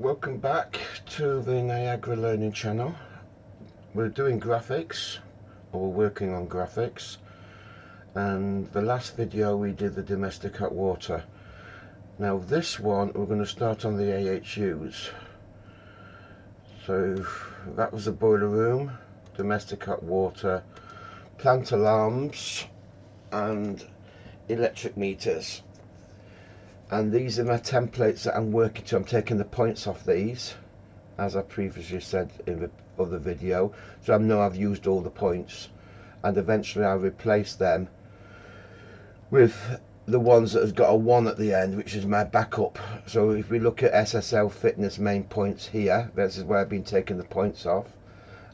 Welcome back to the Niagara Learning Channel. We're doing graphics, or we're working on graphics, and the last video we did the domestic hot water. Now this one we're going to start on the AHUs. So that was the boiler room, domestic hot water, plant alarms and electric meters. And these are my templates that I'm working to. I'm taking the points off these, as I previously said in the other video, so I know I've used all the points, and eventually I'll replace them with the ones that has got a 1 at the end, which is my backup. So if we look at SSL fitness main points here, this is where I've been taking the points off.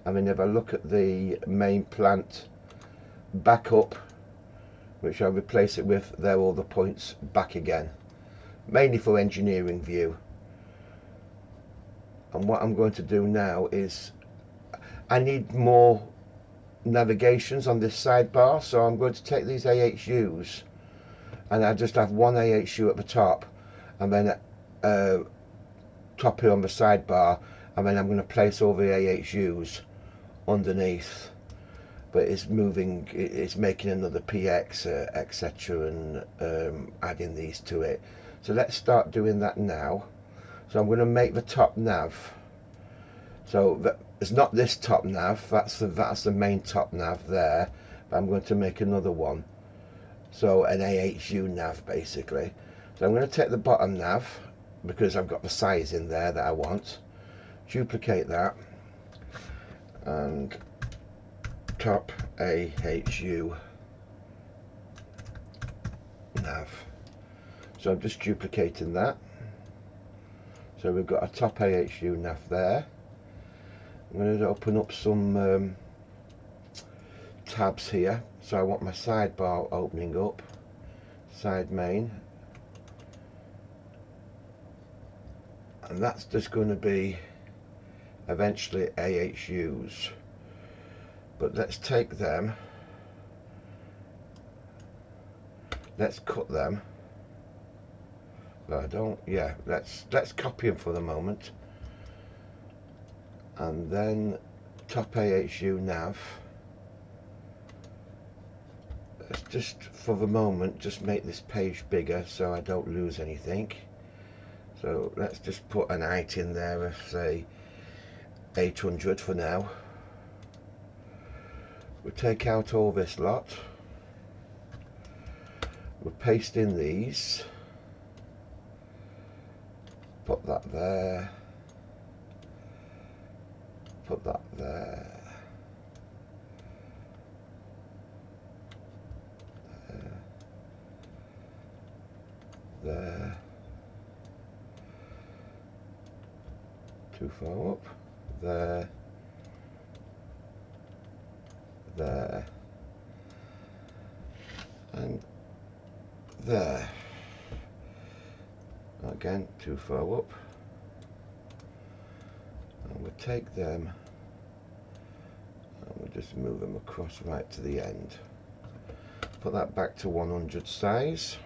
I mean, if I look at the main plant backup, which I'll replace it with, there are all the points back again, mainly for engineering view. And what I'm going to do now is I need more navigations on this sidebar, so I'm going to take these AHUs and I just have one AHU at the top and then top here on the sidebar, and then I'm going to place all the AHUs underneath, but it's moving, it's making another PX etc, and adding these to it. So let's start doing that now. So I'm going to make the top nav. So it's not this top nav, that's the main top nav there, but I'm going to make another one. So an AHU nav basically. So I'm going to take the bottom nav because I've got the size in there that I want. Duplicate that and top AHU nav. So I'm just duplicating that. So we've got a top AHU nav there. I'm going to open up some tabs here. So I want my sidebar opening up, side main, and that's just going to be eventually AHUs. But let's take them, let's cut them. I don't, yeah, let's copy them for the moment, and then top AHU nav. Let's just for the moment just make this page bigger so I don't lose anything. So let's just put an height in there of say 800 for now. We'll take out all this lot, we'll paste in these, put that there, put that there, there, too far up, there, there, and there. Again, too far up. And we'll take them and we'll just move them across right to the end. Put that back to 100 size.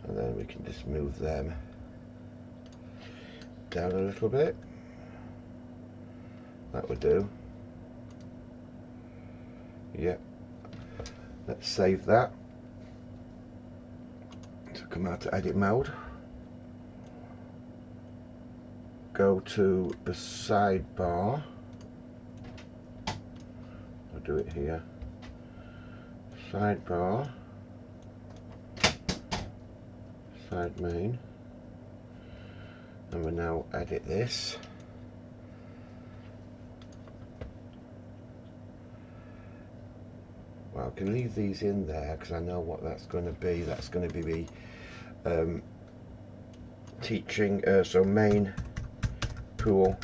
And then we can just move them down a little bit. That would do. Yep. Let's save that. So come out to edit mode. Go to the sidebar. I'll do it here. Sidebar. Side main. And we'll now edit this. Well, I can leave these in there because I know what that's going to be. That's going to be the teaching, so main pool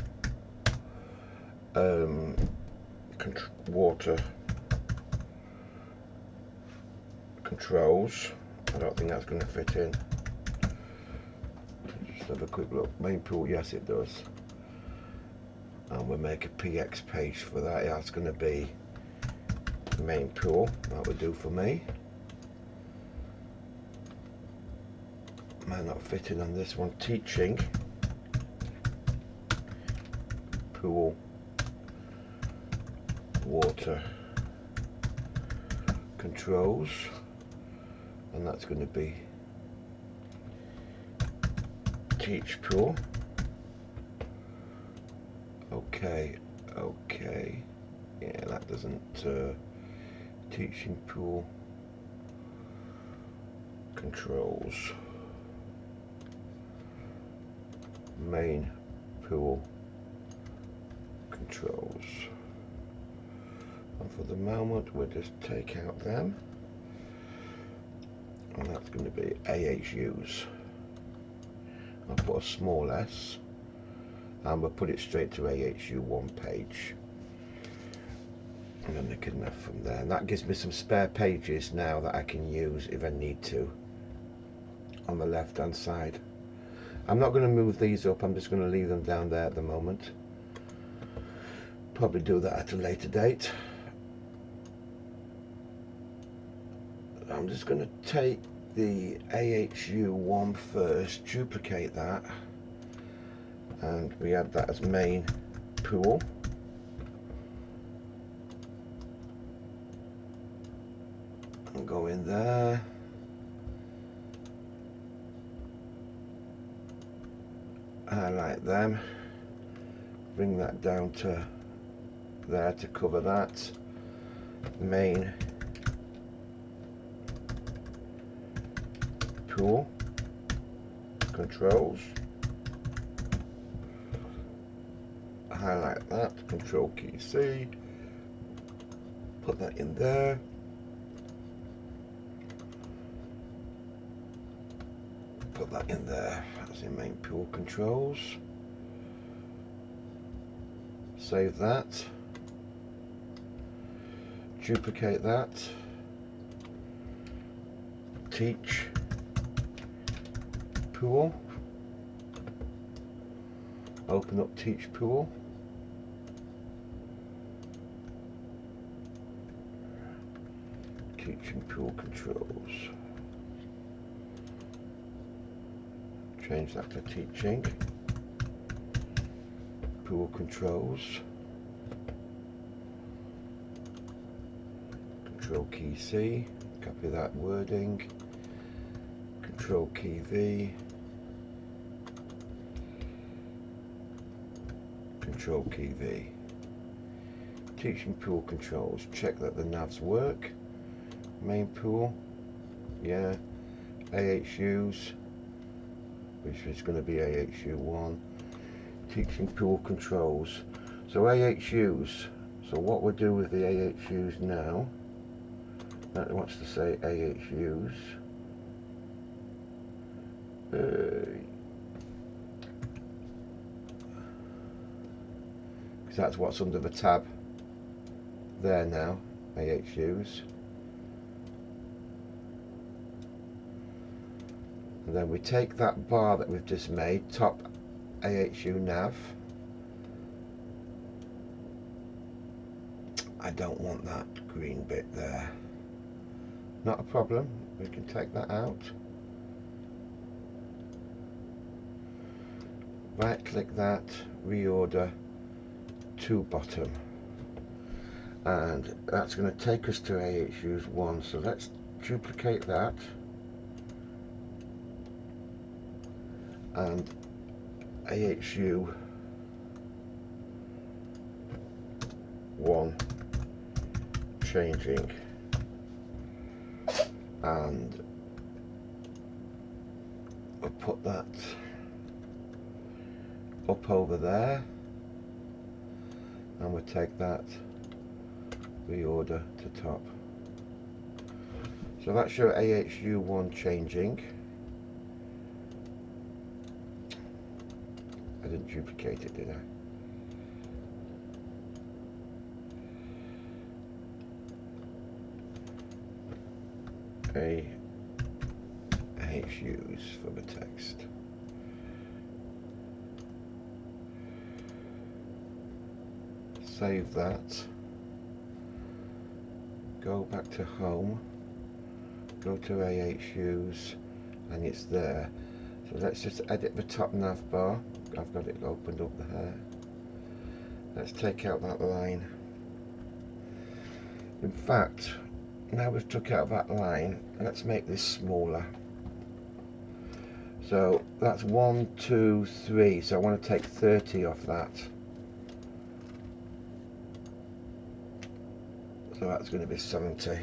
water controls. I don't think that's going to fit in. Just have a quick look. Main pool, yes it does. And we'll make a PX page for that. Yeah, it's going to be main pool. That would do for me. might not fit in on this one. Teaching pool water controls, and that's going to be teach pool. Okay, yeah, that doesn't teaching pool controls, main pool controls, and for the moment we'll just take out them, and that's going to be AHUs. I'll put a small s and we'll put it straight to AHU 1 page, and then make enough from there, and that gives me some spare pages now that I can use if I need to on the left hand side. I'm not going to move these up, I'm just going to leave them down there at the moment. Probably do that at a later date. I'm just going to take the AHU one first, duplicate that, and we add that as main pool. And go in there. Highlight them. Bring that down to there to cover that. Main pool controls. Highlight that, Control key C, put that in there. Put that in there, that's the main pool controls. Save that. Duplicate that. Teach pool. Open up Teach pool. Teaching pool controls. Change that to teaching pool controls. Control key C, copy that wording. Control key V. Control key V. Teaching pool controls. Check that the navs work. Main pool, yeah. AHUs, which is going to be AHU 1. Teaching pool controls. So AHUs. So what we'll do with the AHUs now, that wants to say AHUs. Because that's what's under the tab there now, AHUs. And then we take that bar that we've just made, top AHU nav. I don't want that green bit there. Not a problem, we can take that out. Right click that, reorder to bottom. And that's going to take us to AHUs 1, so let's duplicate that. And AHU 1 changing, and we'll put that up over there, and we'll take that, reorder to top. So that's your AHU 1 changing. I didn't duplicate it, did I? AHUs for the text. Save that. Go back to home. Go to AHUs, and it's there. So let's just edit the top nav bar. I've got it opened up there. Let's take out that line. In fact, now we've took out that line, let's make this smaller. So that's 1, 2, 3. So I want to take 30 off that. So that's going to be 70.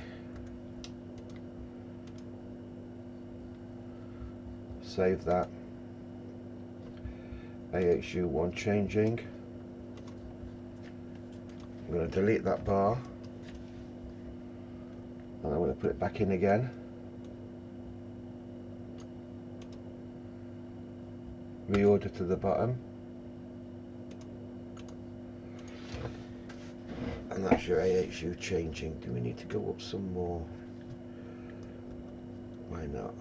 Save that. AHU1 changing. I'm going to delete that bar. And I'm going to put it back in again. Reorder to the bottom. And that's your AHU changing. Do we need to go up some more? Why not?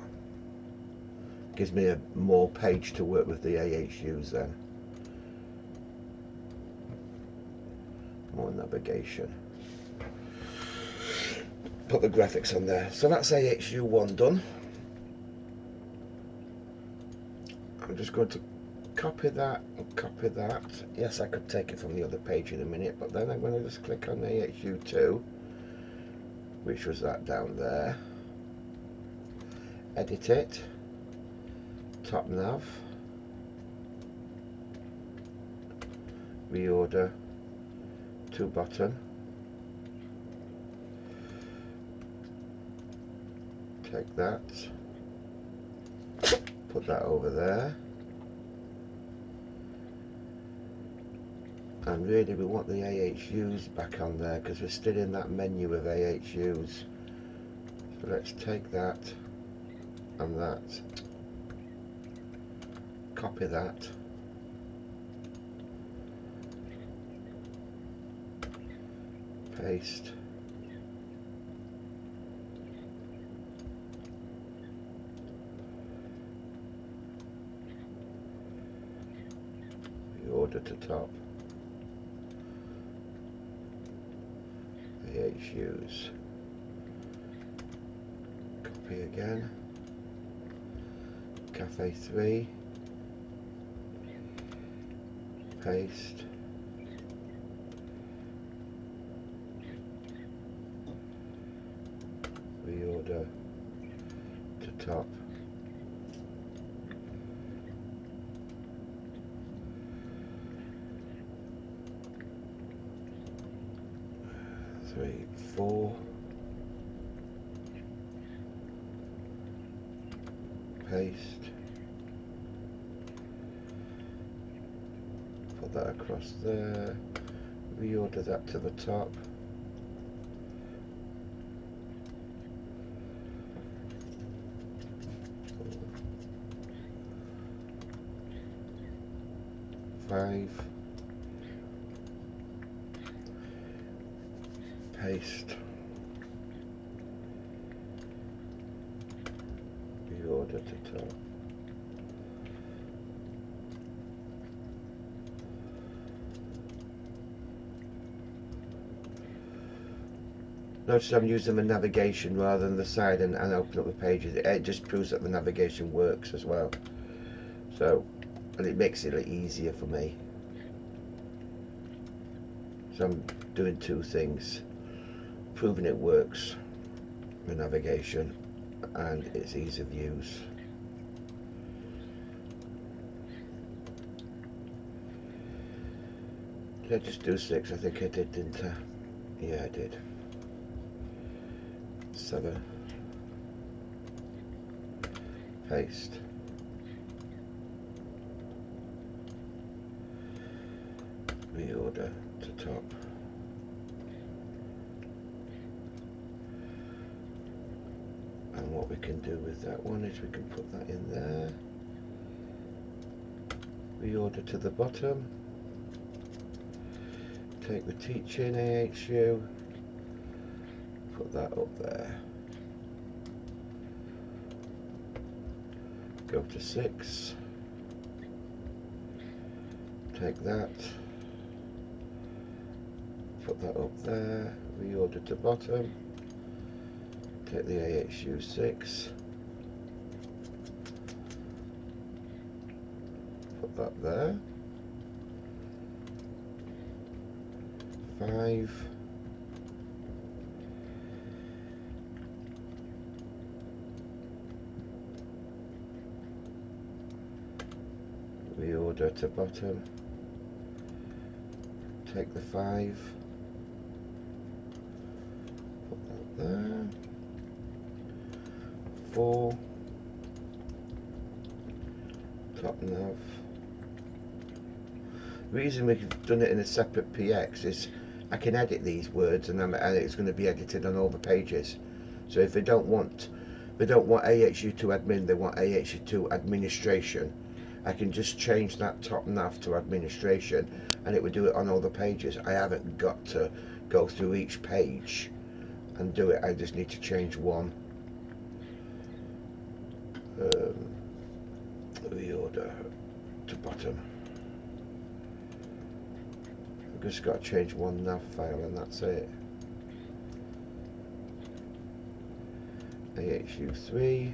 Gives me a more page to work with the AHUs then. More navigation. Put the graphics on there. So that's AHU1 done. I'm just going to copy that and copy that. Yes, I could take it from the other page in a minute, but then I'm going to just click on AHU2, which was that down there. Edit it. Top nav. Reorder to bottom. Take that. Put that over there. And really we want the AHUs back on there because we're still in that menu of AHUs. So let's take that and that. Copy that. Paste. Reorder to top. AHUs. Copy again. Cafe 3. Paste. Reorder to top. Three, 4. Paste. Put that across there. Reorder that to the top. Five. Paste. Reorder to top. Notice I'm using the navigation rather than the side and open up the pages. It just proves that the navigation works as well. So, and it makes it easier for me. So I'm doing two things. Proving it works, the navigation, and it's ease of use. Did I just do 6? I think I did, didn't I? Yeah, I did. 7. Paste. Reorder to top. And what we can do with that one is we can put that in there. Reorder to the bottom. Take the teaching AHU. Put that up there. Go to 6. Take that. Put that up there. Reorder to bottom. Take the AHU 6. Put that there. 5. Reorder to bottom. Take the 5. Put that there. 4. Top nav. The reason we've done it in a separate PX is I can edit these words, and it's going to be edited on all the pages. So if they don't want AHU to admin, they want AHU to administration, I can just change that top nav to administration, and it would do it on all the pages. I haven't got to go through each page and do it. I just need to change one. Reorder to bottom. I've just got to change one nav file, and that's it. AHU3.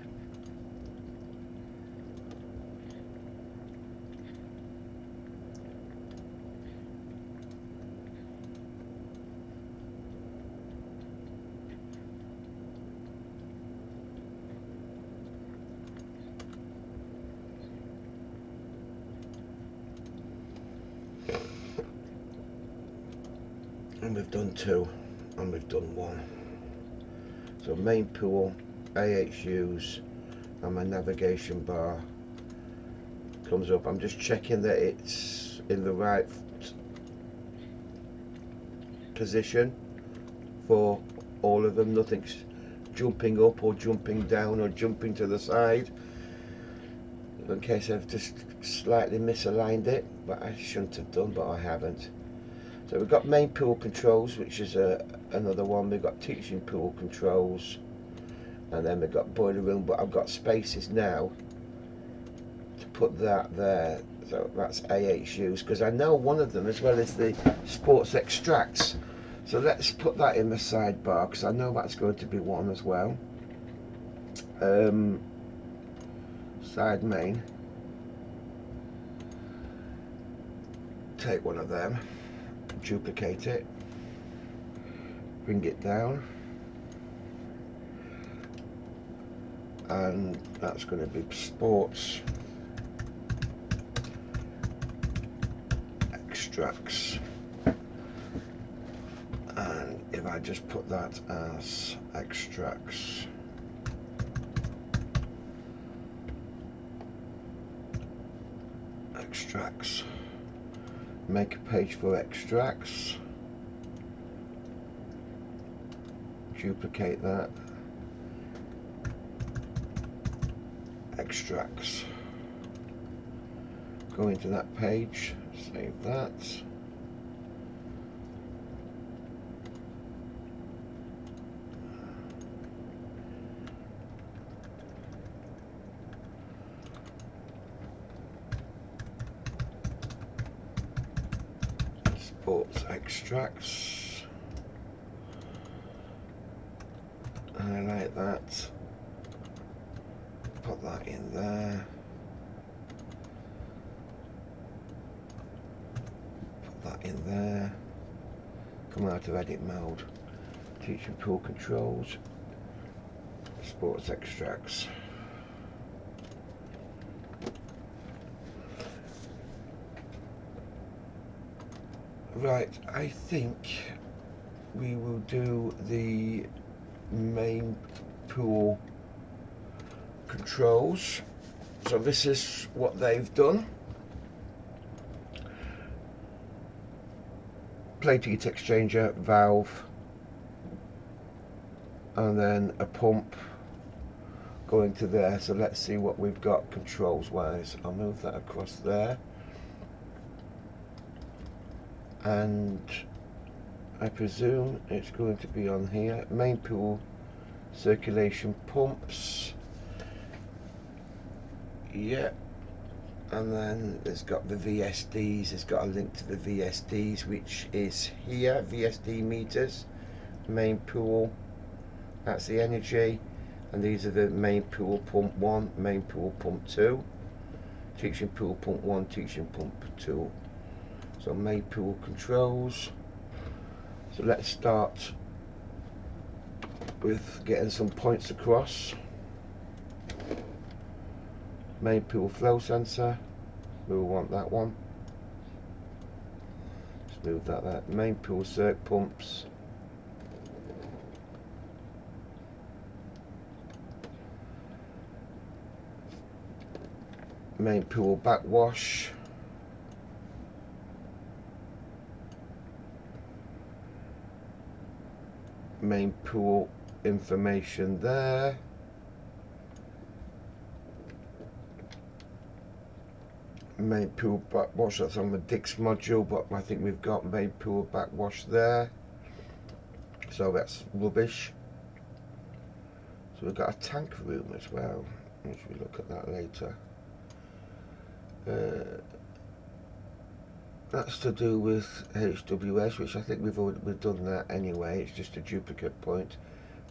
And we've done 2, and we've done 1. So main pool, AHUs, and my navigation bar comes up. I'm just checking that it's in the right position for all of them. Nothing's jumping up or jumping down or jumping to the side, in case I've just slightly misaligned it, but I shouldn't have done, but I haven't. So we've got main pool controls, which is another one. We've got teaching pool controls, and then we've got boiler room, but I've got spaces now to put that there. So that's AHUs, because I know one of them as well is the sports extracts. So let's put that in the sidebar, because I know that's going to be one as well. Side main. Take one of them, duplicate it, bring it down, and that's going to be sports extracts. And if I just put that as extracts, make a page for extracts, duplicate that, extracts, go into that page, save that, sports extracts, highlight that, put that in there, put that in there, come out of edit mode, teaching pool controls, sports extracts. Right, I think we will do the main pool controls. So this is what they've done. Plate heat exchanger, valve, and then a pump going to there. So let's see what we've got controls wise. I'll move that across there, and I presume it's going to be on here. Main pool circulation pumps, yeah, and then it's got the VSDs. It's got a link to the VSDs, which is here. VSD meters, main pool, that's the energy, and these are the main pool pump 1, main pool pump 2. teaching pool pump 1, teaching pump 2. So main pool controls. So let's start with getting some points across. Main pool flow sensor, we will want that one. Let's move that there. Main pool circ pumps. Main pool backwash. Main pool information there. Main pool backwash, that's on the Dix module, but I think we've got main pool backwash there, so that's rubbish. So we've got a tank room as well, which we look at that later. That's to do with HWS, which I think we've done that anyway. It's just a duplicate point.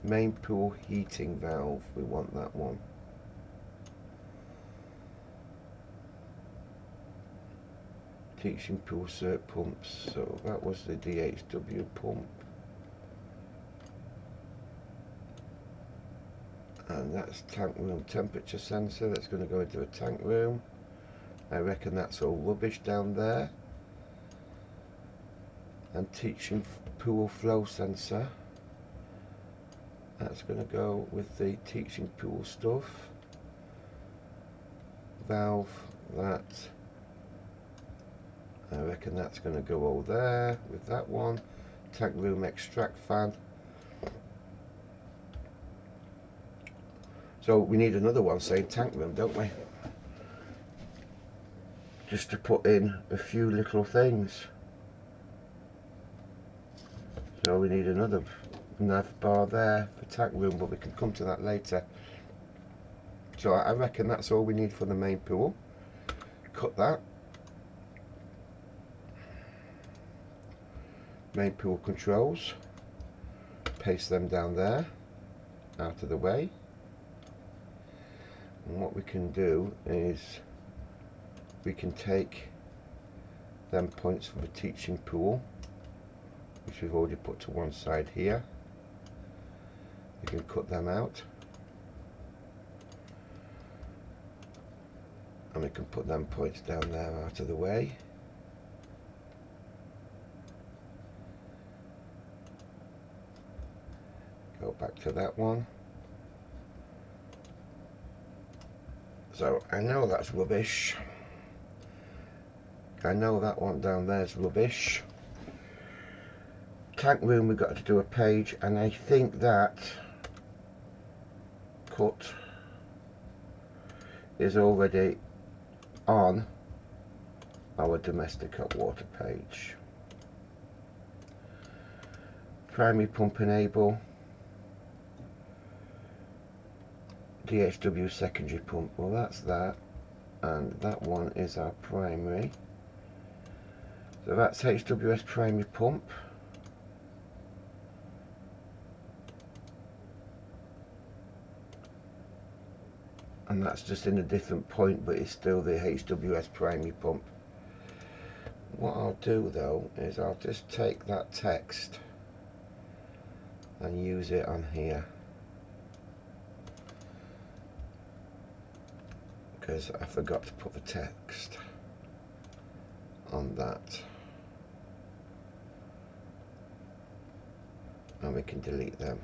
Main pool heating valve, we want that one. Teaching pool circ pumps, so that was the DHW pump. And that's tank room temperature sensor, that's going to go into a tank room. I reckon that's all rubbish down there. And teaching pool flow sensor, that's going to go with the teaching pool stuff. Valve, that, I reckon that's going to go all there with that one. Tank room extract fan. So we need another one saying tank room, don't we? Just to put in a few little things. So we need another nav bar there for tank room, but we can come to that later. So I reckon that's all we need for the main pool. Cut that. Main pool controls. Paste them down there, out of the way. And what we can do is we can take them points for the teaching pool, which we've already put to one side here. We can cut them out. And we can put them points down there out of the way. Go back to that one. So I know that's rubbish. I know that one down there is rubbish. Tank room, we've got to do a page, and I think that cut is already on our domestic hot water page. Primary pump enable, DHW secondary pump, well that's that, and that one is our primary. So that's HWS primary pump. And that's just in a different point, but it's still the HWS primary pump. What I'll do though is I'll just take that text and use it on here, because I forgot to put the text on that. And we can delete them.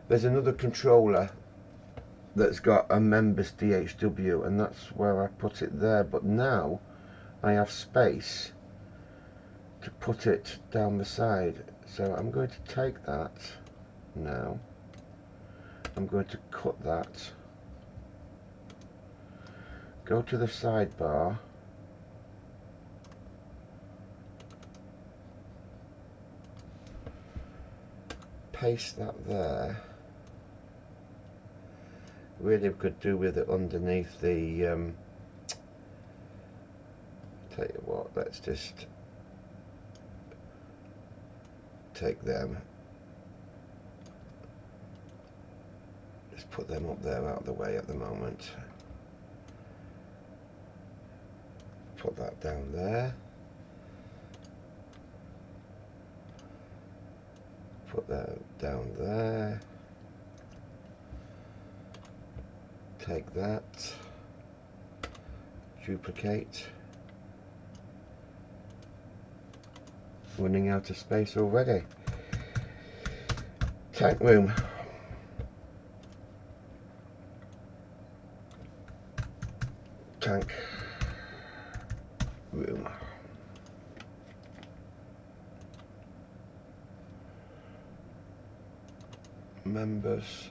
There's another controller that's got a members DHW, and that's where I put it there, but now I have space to put it down the side, so I'm going to take that now. I'm going to cut that, go to the sidebar, paste that there. Really could do with it underneath the tell you what, let's just take them, just put them up there out of the way at the moment. put that down there. Put that down there. Take that. Duplicate. Running out of space already. Tank room. Tank room. Members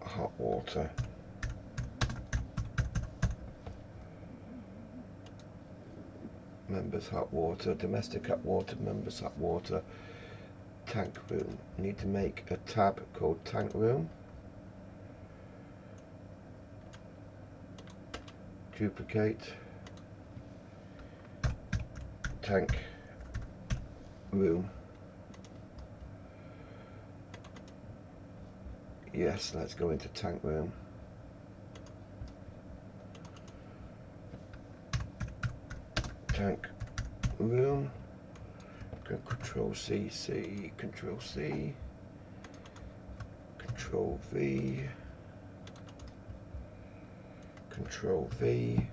hot water. Members hot water, domestic hot water, members hot water, tank room. Need to make a tab called tank room. Duplicate. Tank room. Yes, let's go into tank room. Tank room. Go Control C, C, Control C, Control V, Control V.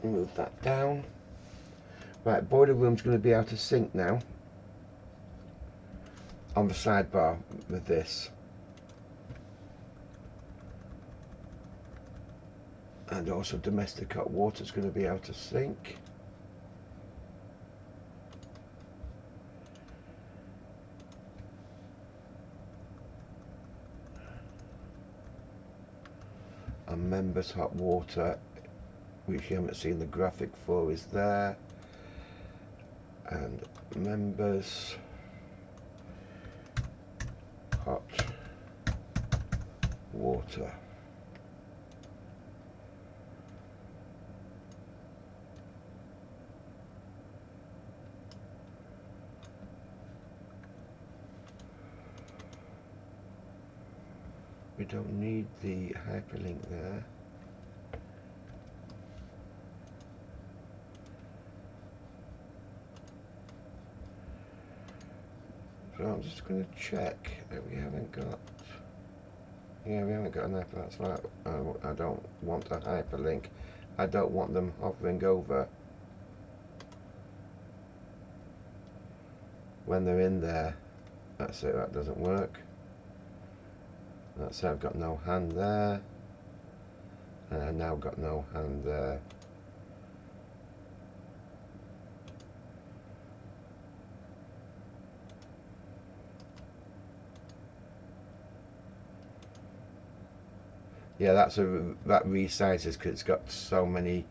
Move that down. Right, boiler room's going to be out of sync now on the sidebar with this. And also domestic hot water is going to be out of sync. And members hot water, which you haven't seen the graphic for, is there. And members hot water. We don't need the hyperlink there. So I'm just going to check that we haven't got. Yeah, we haven't got an hyperlink. That's right. I don't want a hyperlink. I don't want them hovering over when they're in there. That's it. That doesn't work. That's it. I've got no hand there. And I've now got no hand there. Yeah, that resizes because it's got so many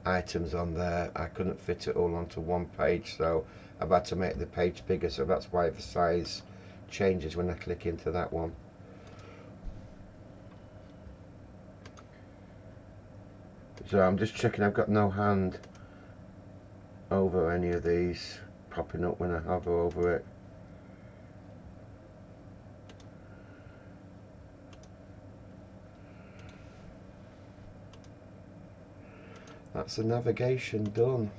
items on there. I couldn't fit it all onto one page, so I've had to make the page bigger, so that's why the size changes when I click into that one. So I'm just checking I've got no hand over any of these popping up when I hover over it. That's the navigation done.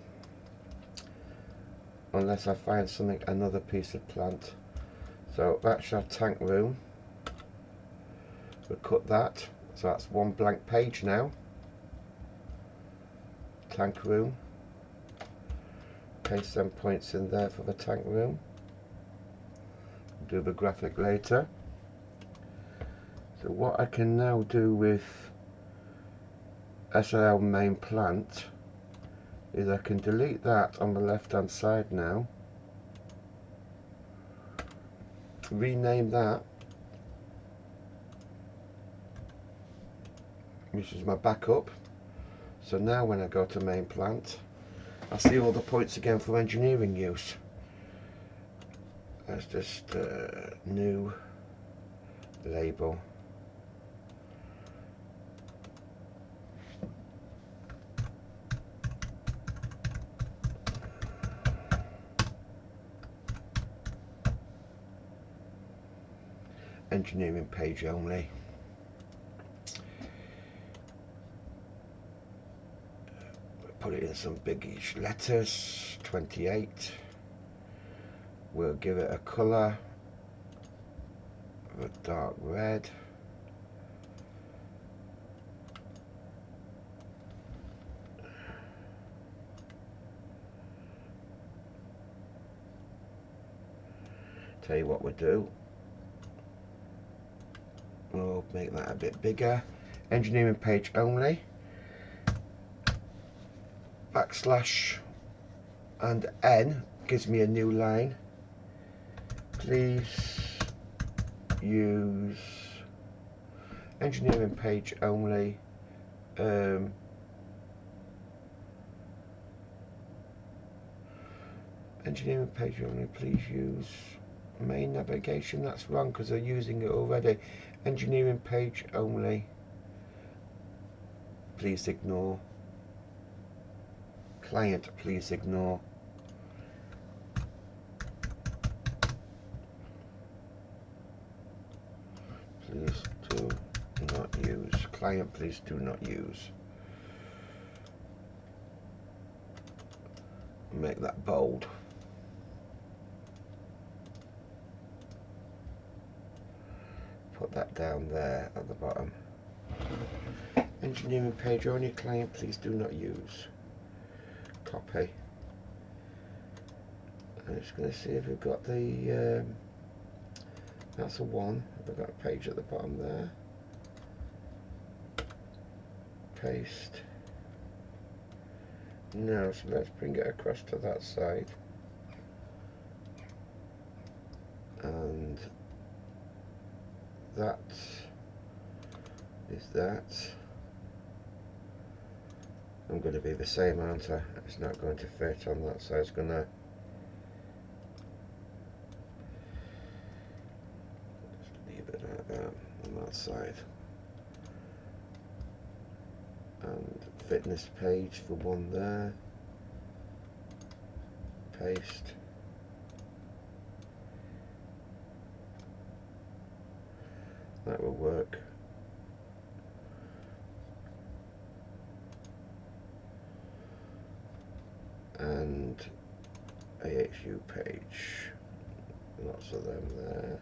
Unless I find something, another piece of plant. So that's our tank room. We'll cut that. So that's one blank page now. Tank room. Paste them points in there for the tank room. Do the graphic later. So what I can now do with SLL main plant is I can delete that on the left hand side now, rename that, which is my backup. So now when I go to main plant, I see all the points again for engineering use. That's just new label. engineering page only. Put it in some biggish letters, 28. We'll give it a colour of a dark red. Tell you what we'll do. We'll make that a bit bigger. Engineering page only. Backslash and N gives me a new line. Please use engineering page only. Engineering page only, please use main navigation. That's wrong because they're using it already. Engineering page only, please ignore. Client, please ignore. Please do not use. Client, please do not use. Make that bold. Put that down there at the bottom. Engineering page only, client, please do not use. Copy. I'm just going to see if we've got the, that's a 1. We've got a page at the bottom there. Paste. No, so let's bring it across to that side. And that is that. I'm going to be the same, aren't I? It's not going to fit on that side. It's going to leave it like that on that side. And fitness page for 1 there. Paste. That will work. And AHU page. Lots of them there.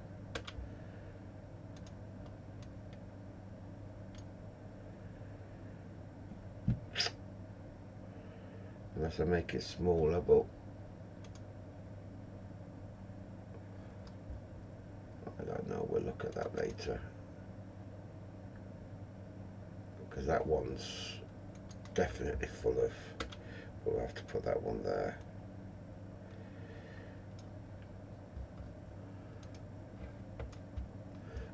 Unless I make it smaller, but I don't know, we'll look at that later. Because that one's definitely full of, we'll have to put that one there.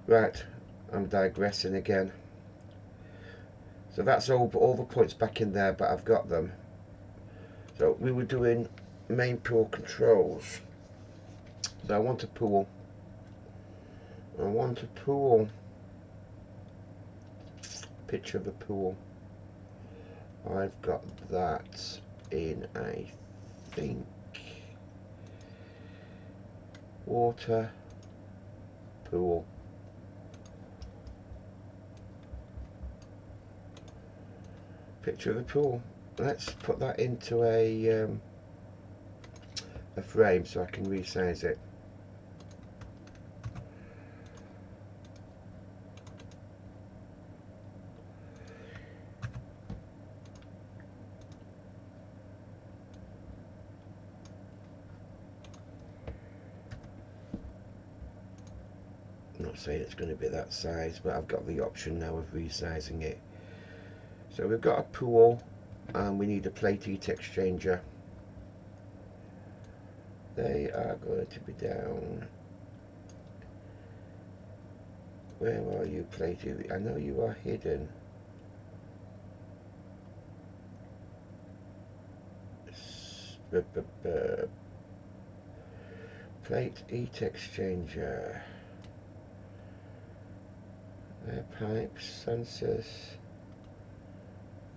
Right, I'm digressing again. So that's all the points back in there, but I've got them. So we were doing main pool controls. So I want a pool. Picture of a pool. I've got that in, I think, water, pool. Picture of a pool. Let's put that into a frame so I can resize it. I'm not saying it's going to be that size, but I've got the option now of resizing it. So we've got a pool and we need a plate heat exchanger. They are going to be down. Where are you, plate heat? I know you are hidden. Plate heat exchanger. Air pipes, sensors,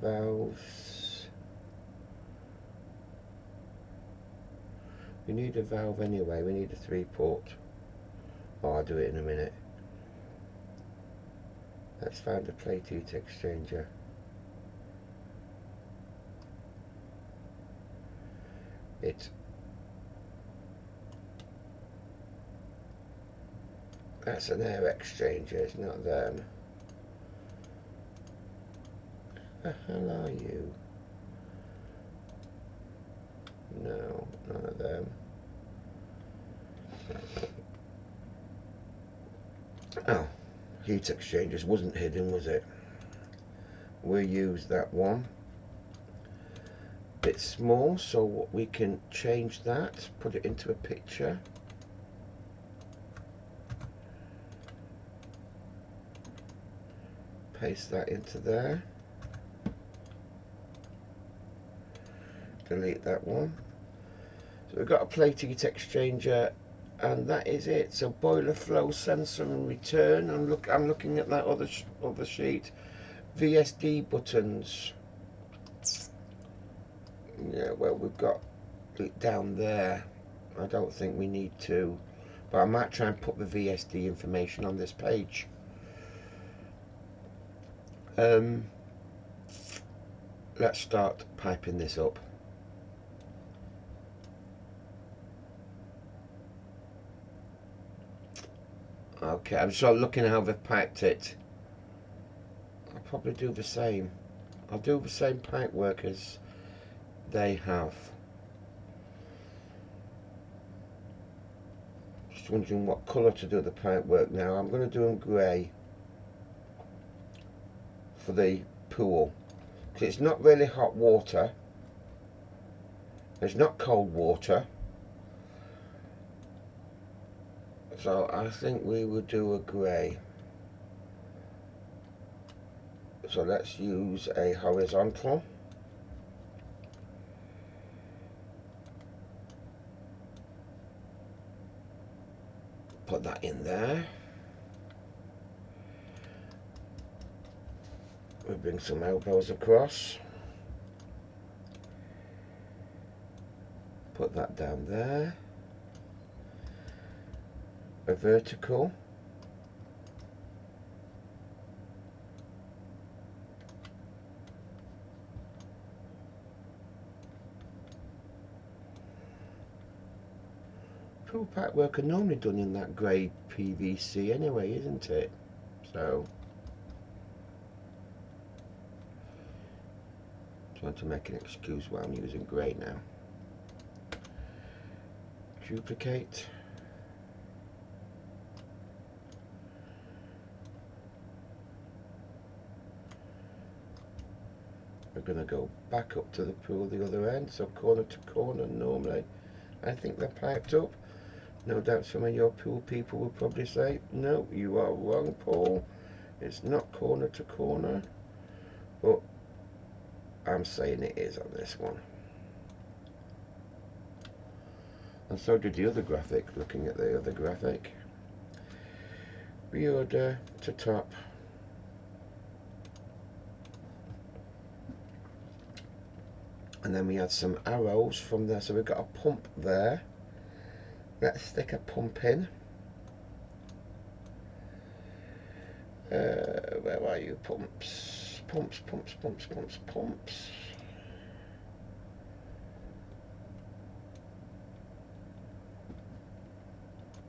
valves. We need a valve anyway, we need a 3-port. Oh, I'll do it in a minute. Let's find the plate heat exchanger. That's an air exchanger, it's not them. The hell are you? No, none of them. Oh, heat exchangers wasn't hidden, was it? We'll use that one. Bit small, so we can change that, put it into a picture. Paste that into there. Delete that one. So we've got a plate heat exchanger, and that is it. So boiler flow sensor and return. I'm looking at that other sheet. VSD buttons. Yeah, well, we've got it down there. I don't think we need to, but I might try and put the VSD information on this page. Let's start piping this up. Okay, I'm just looking at how they've piped it. I'll probably do the same. I'll do the same pipe work as they have. Just wondering what colour to do the pipe work now. I'm going to do them grey for the pool. Because it's not really hot water. It's not cold water. So I think we will do a grey. So let's use a horizontal. Put that in there. We bring some elbows across. Put that down there. A vertical. Pool pipe work are normally done in that grey PVC anyway, isn't it? So, trying to make an excuse why I'm using grey now. Duplicate. We're going to go back up to the pool the other end, so corner to corner normally. I think they're piped up. No doubt some of your pool people will probably say, no, you are wrong, Paul. It's not corner to corner. But I'm saying it is on this one. And so did the other graphic, looking at the other graphic. Reorder to top. And then we had some arrows from there, so we've got a pump there. Let's stick a pump in. Where are you, pumps? Pumps, pumps, pumps, pumps, pumps.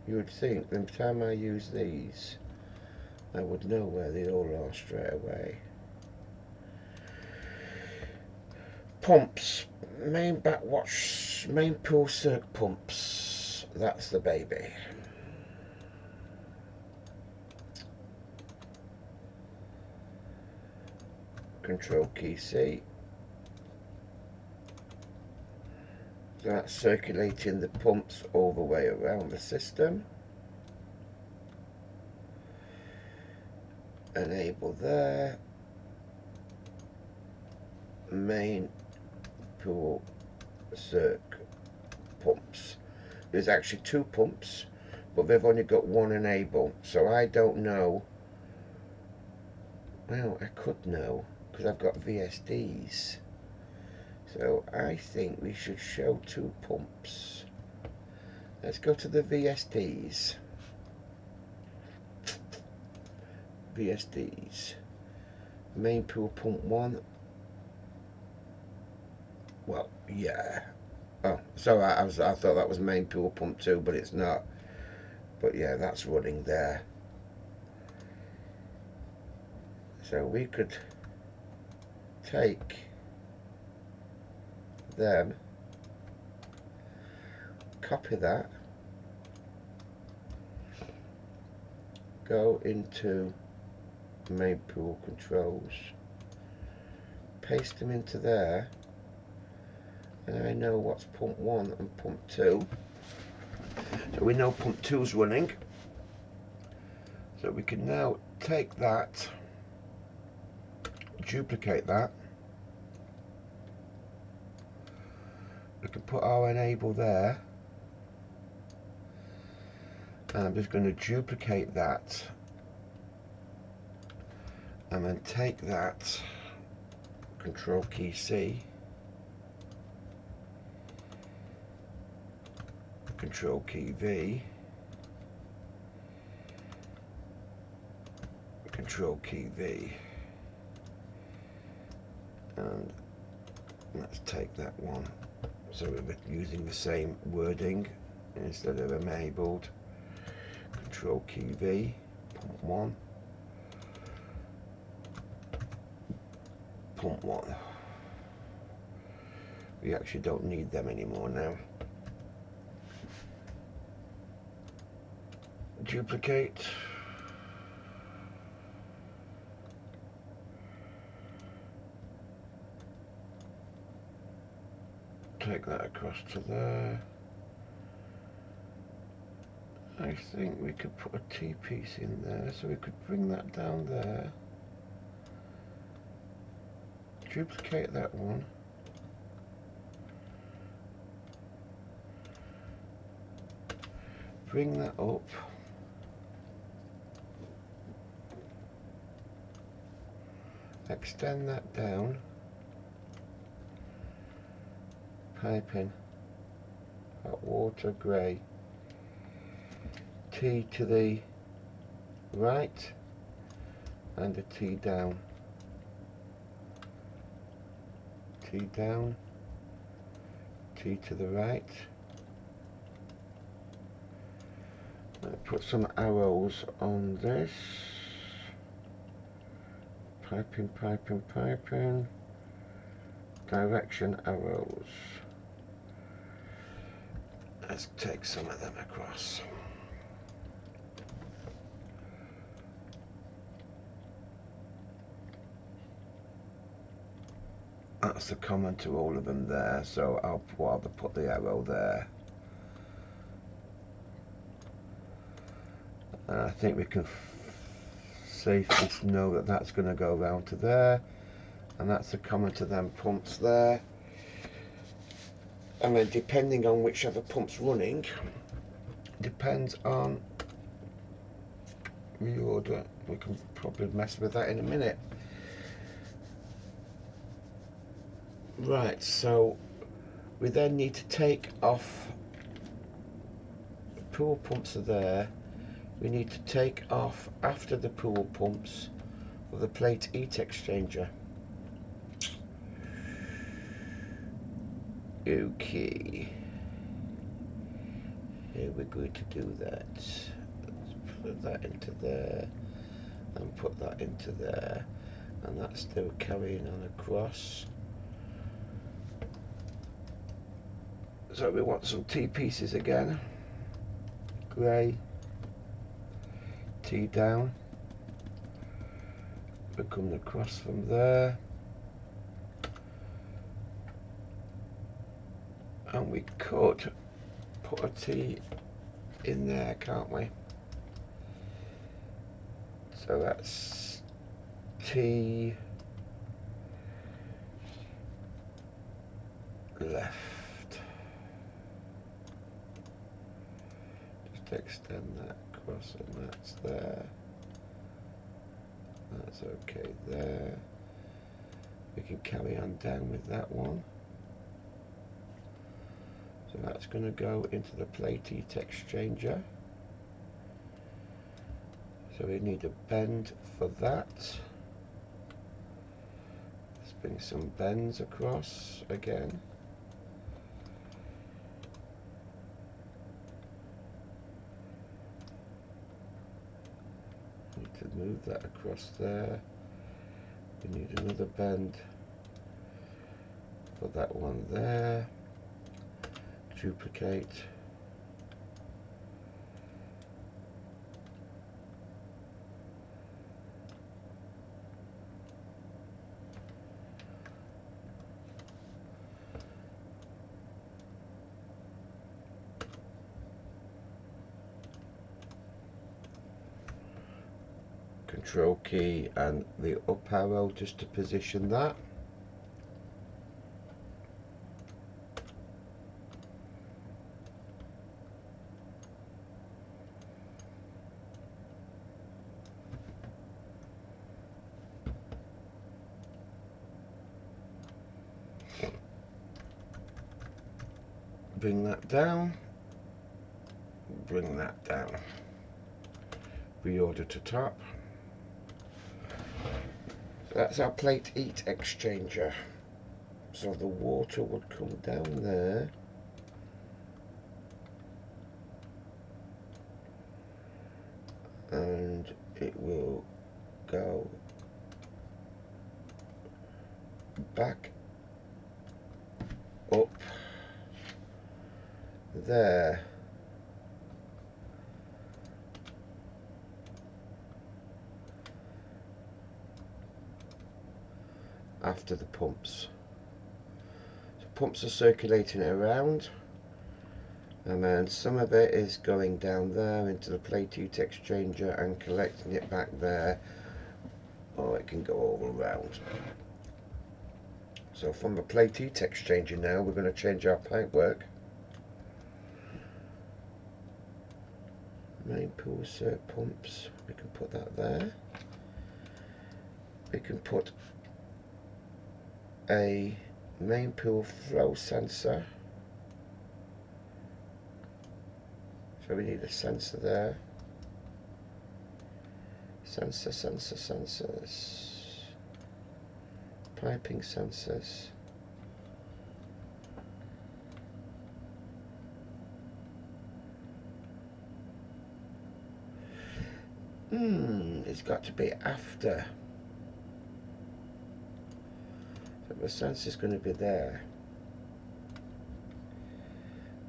You would think the time I use these, I would know where they all are straight away. Pumps, main backwash, main pool circ pumps. That's the baby. Control key C. So that's circulating the pumps all the way around the system. Enable there. Main pool circ pumps. There's actually two pumps, but they've only got one enable, so I don't know. Well, I could know because I've got VSDs. So I think we should show two pumps. Let's go to the VSDs. VSDs. Main pool pump 1. Well, yeah. Oh, so I thought that was main pool pump 2, but it's not. But yeah, that's running there. So we could take them, copy that, go into main pool controls, paste them into there, and I know what's pump 1 and pump 2. So we know pump 2's running. So we can now take that, duplicate that. We can put our enable there. And I'm just going to duplicate that. And then take that, Control key C, Control key V, Control key V, and let's take that one. So we're using the same wording instead of enabled. Control key V, pump 1, pump 1. We actually don't need them anymore now. Duplicate. Take that across to there. I think we could put a T-piece in there, so we could bring that down there. Duplicate that one. Bring that up. Extend that down. Piping. Hot water, grey. T to the right and a T down. T down. T to the right. Let's put some arrows on this. Piping, piping, piping. Direction arrows. Let's take some of them across. That's the common to all of them there, so I'll rather put the arrow there. And I think we can safely know that that's going to go round to there, and that's the common to them pumps there. And then depending on whichever pump's running, depends on reorder. We can probably mess with that in a minute. Right, so we then need to take off, the pool pumps are there, we need to take off after the pool pumps the plate heat exchanger. Okay, here we're going to do that. Let's put that into there and put that into there, and that's still carrying on across. So we want some T pieces again. Grey, T down. We're coming across from there. And we could put a T in there, can't we? So that's T left. Just extend that across, and that's there. That's okay there. We can carry on down with that one. So that's going to go into the plate heat exchanger. So we need a bend for that. Let's bring some bends across again. Need to move that across there. We need another bend for that one there. Duplicate. Control key and the up arrow just to position that. Bring that down, bring that down. Reorder to top. So that's our plate heat exchanger. So the water would come down there. And it will go back up there. After the pumps. So pumps are circulating it around, and then some of it is going down there into the plate heat exchanger and collecting it back there, or it can go all around. So from the plate heat exchanger now we're going to change our pipe work. Main pool cert pumps, we can put that there. We can put a main pool flow sensor. So we need a sensor there. Sensors. Piping sensors. It's got to be after. So the sensor's going to be there.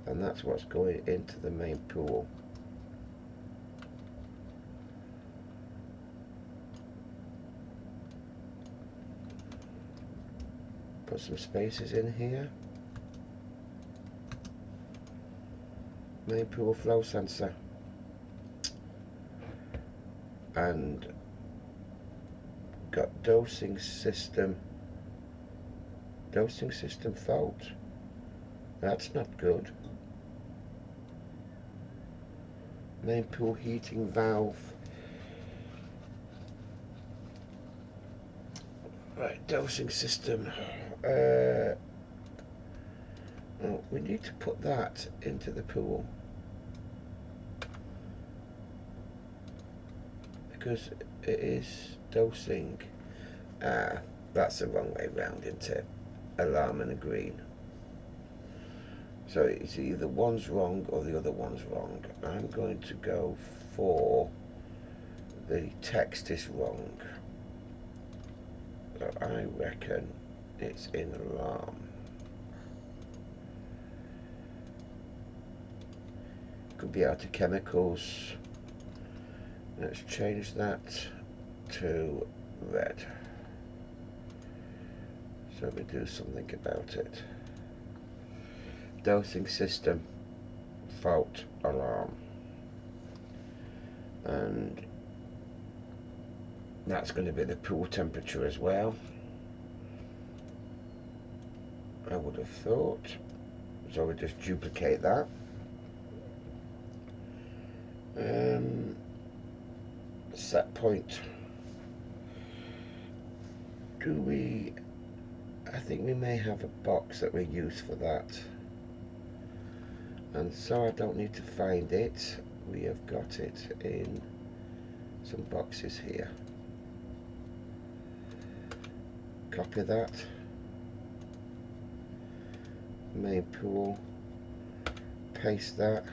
And that's what's going into the main pool. Put some spaces in here. Main pool flow sensor. And got dosing system fault. That's not good. Main pool heating valve. Right, dosing system. We need to put that into the pool because it is dosing. That's the wrong way round, isn't it? Alarm and a green. So it's either one's wrong or the other one's wrong. I'm going to go for the text is wrong. So I reckon it's in alarm. Could be out of chemicals. Let's change that to red. So we do something about it. Dosing system fault alarm. And that's going to be the pool temperature as well, I would have thought. So we just duplicate that. Set point. I think we may have a box that we use for that. And so I don't need to find it. We have got it in some boxes here. Copy that. Main pool. Paste that.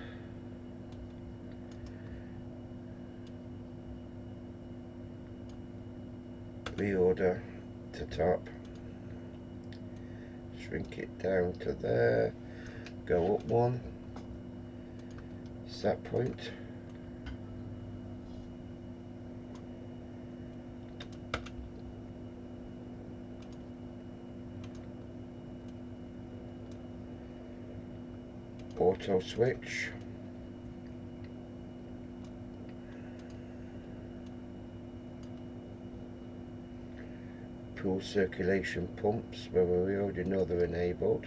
Reorder to top. Shrink it down to there. Go up one. Set point. Auto switch. Pool circulation pumps, where we already know they're enabled.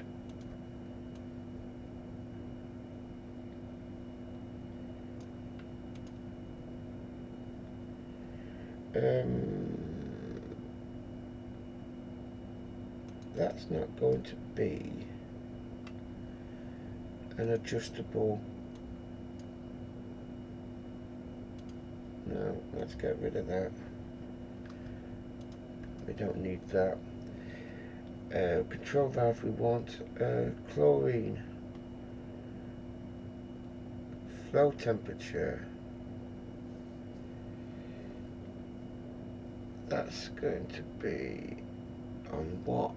That's not going to be an adjustable. No, let's get rid of that. We don't need that. Control valve, we want chlorine. Flow temperature. That's going to be on what?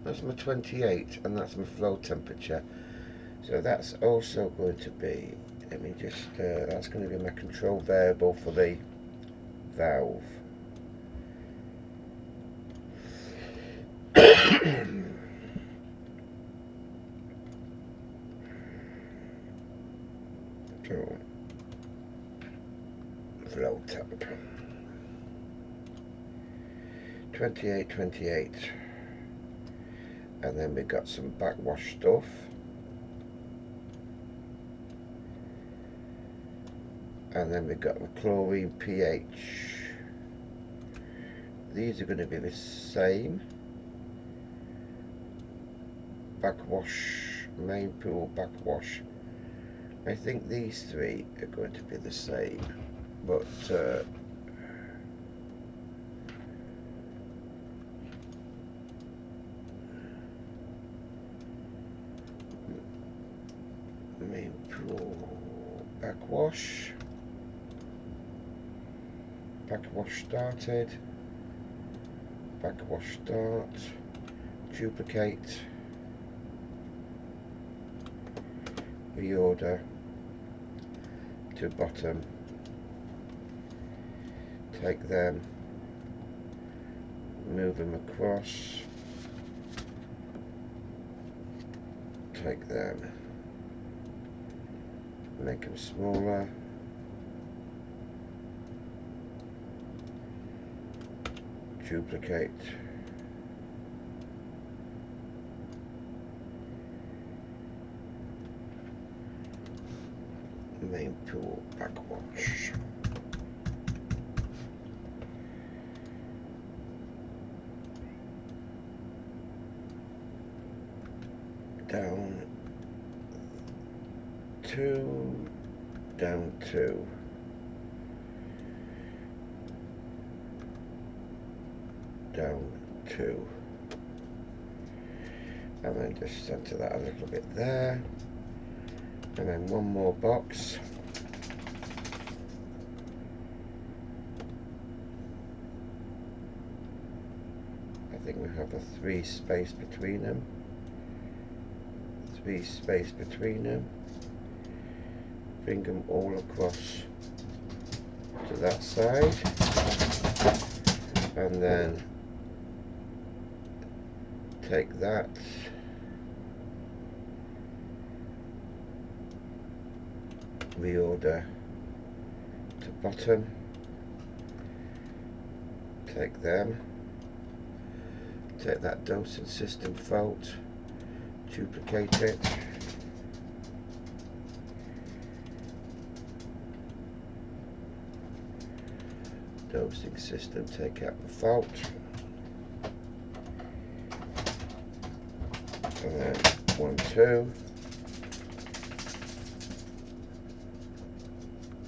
That's my 28 and that's my flow temperature. So that's also going to be, let me just, that's going to be my control variable for the valve. So, flow temp. 28, 28. And then we've got some backwash stuff. And then we've got the chlorine pH. These are going to be the same. Backwash, main pool backwash. I think these three are going to be the same, but main pool backwash. Backwash started. Backwash start. Duplicate. Reorder to bottom. Take them. Move them across. Take them. Make them smaller. Duplicate. Main pool backwash. Down 2, down 2. Down 2. And then just center that a little bit there. And then one more box. I think we have a 3 space between them. 3 space between them. Bring them all across to that side. And then take that. Reorder to bottom. Take them. Take that dosing system fault. Duplicate it. Dosing system, take out the fault. And then 1, 2.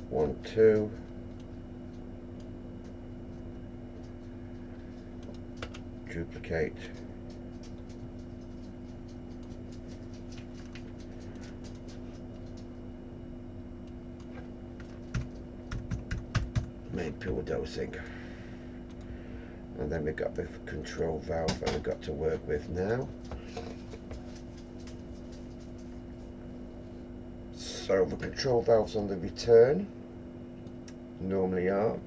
1, 2, duplicate, main pool dosing, and then we've got the control valve that we've got to work with now. So the control valves on the return normally are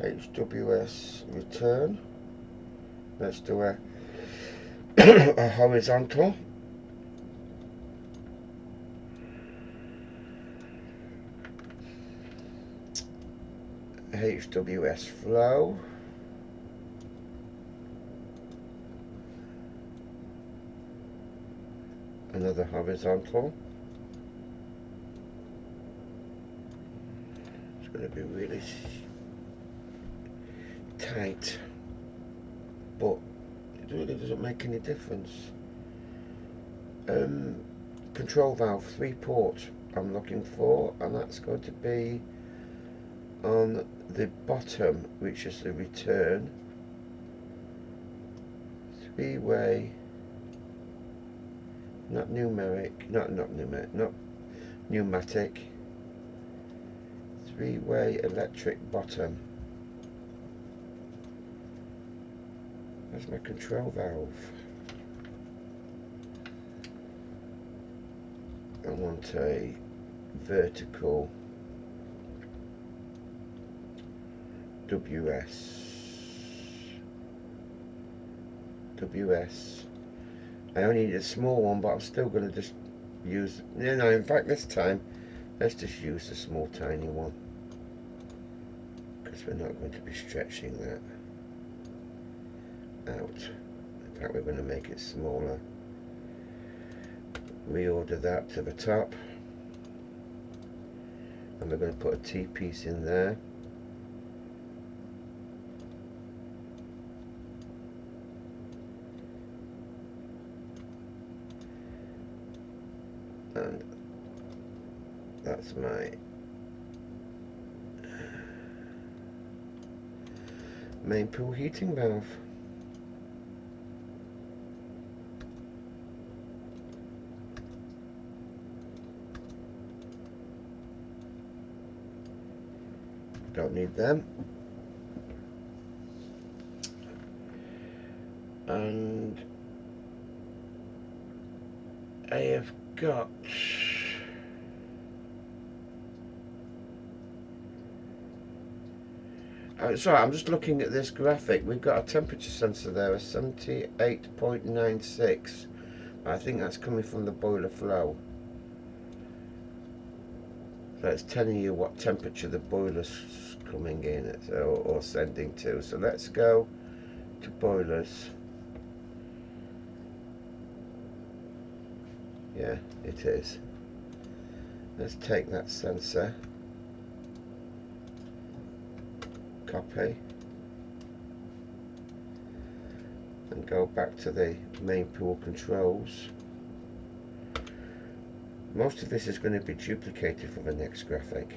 HWS return. Let's do a, a horizontal. HWS flow. Another horizontal. It's going to be really tight, but it really doesn't make any difference. Control valve 3 port I'm looking for, and that's going to be on the bottom, which is the return. 3-way, not numeric, not pneumatic. 3-way electric bottom. That's my control valve. I want a vertical WS. I only need a small one, but I'm still going to just use, no, in fact this time let's just use the small tiny one, because we're not going to be stretching that out. In fact, we're going to make it smaller. Reorder that to the top, and we're going to put a T-piece in there. And that's my main pool heating valve. Don't need them. And I have got sorry, I'm just looking at this graphic. We've got a temperature sensor there, a 78.96. I think that's coming from the boiler flow. So it's telling you what temperature the boiler's coming in at, or sending to. So let's go to boilers. Yeah, it is. Let's take that sensor, copy, and go back to the main pool controls. Most of this is going to be duplicated for the next graphic.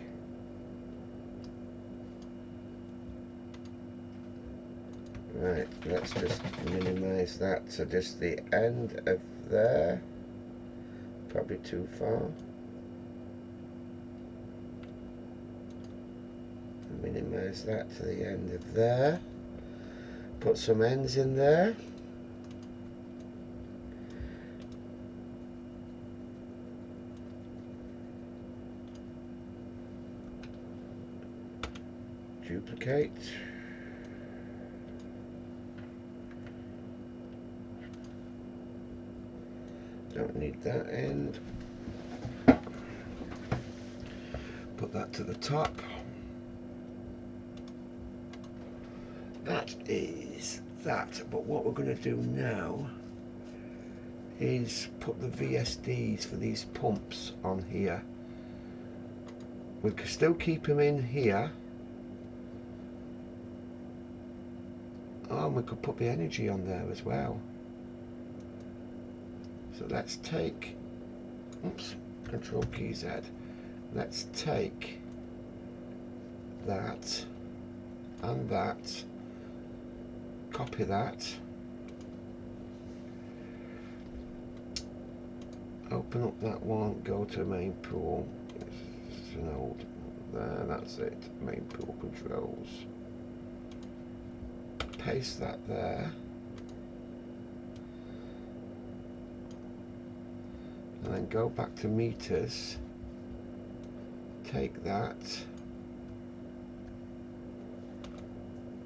Right, let's just minimize that to just the end of there. Probably too far. Minimize that to the end of there. Put some ends in there. Duplicate. Don't need that end. Put that to the top. That is that. But what we're going to do now is put the VSDs for these pumps on here. We can still keep them in here. Oh, and we could put the energy on there as well. So let's take, oops, Control key Z, let's take that and that, copy that, open up that one, go to main pool, it's an old, there, that's it, main pool controls, paste that there, and then go back to meters, take that,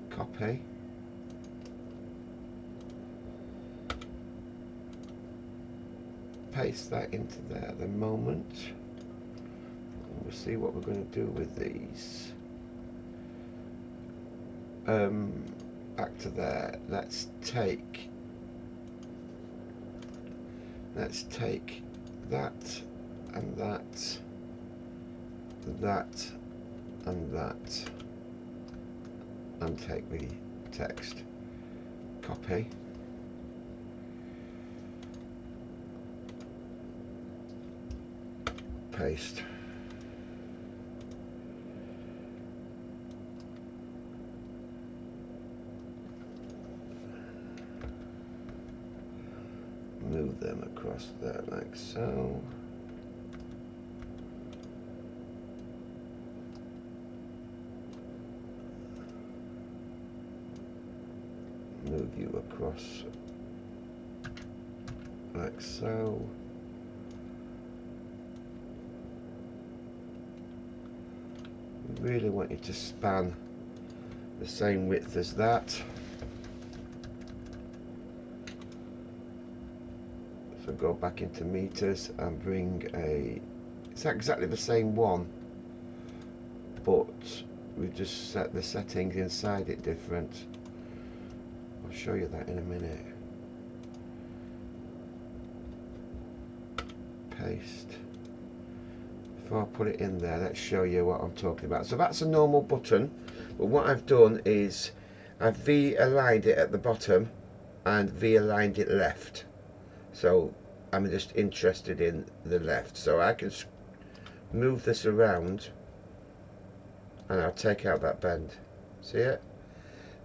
copy, paste that into there at the moment, and we'll see what we're going to do with these. Back to there, let's take that and that, that and that, and take the text, copy, paste, move them across there like so. Move you across like so. Really want you to span the same width as that. So go back into meters and bring it's exactly the same one, but we just set the settings inside it different. I'll show you that in a minute. Paste. Before I put it in there, let's show you what I'm talking about. So that's a normal button, but what I've done is I've V-aligned it at the bottom and V-aligned it left. So I'm just interested in the left. So I can move this around and I'll take out that bend. See it?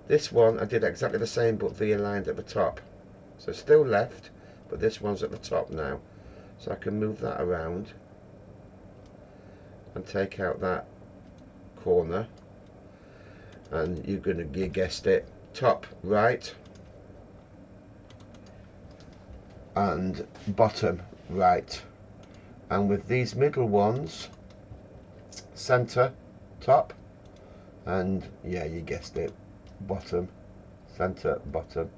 This one I did exactly the same but V-aligned at the top. So still left, but this one's at the top now. So I can move that around and take out that corner, and you guessed it, top right and bottom right, and with these middle ones, center, top, and yeah, you guessed it, bottom, center, bottom.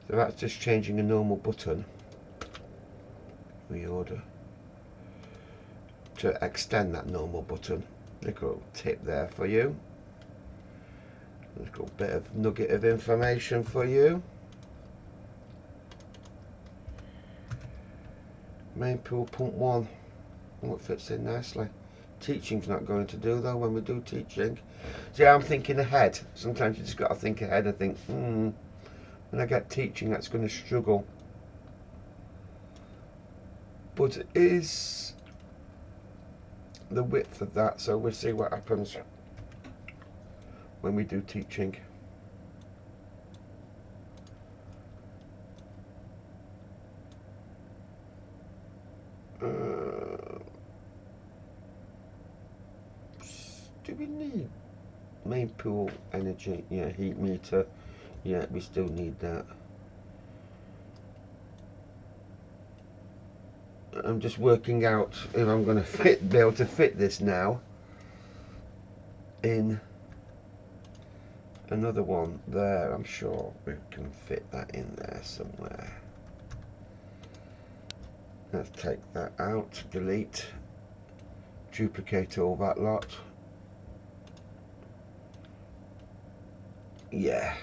So that's just changing a normal button, reorder, to extend that normal button. Little tip there for you, a little bit of nugget of information for you. Main pool pump 1, oh, it fits in nicely. Teaching's not going to do though when we do teaching. See, I'm thinking ahead. Sometimes you just got to think ahead and think, when I get teaching that's going to struggle. But it is the width of that, so we'll see what happens when we do teaching. Do we need main pool energy? Yeah, heat meter. Yeah, we still need that. I'm just working out if I'm going to be able to fit this now in another one there. I'm sure we can fit that in there somewhere. Let's take that out, delete, duplicate all that lot. Yeah.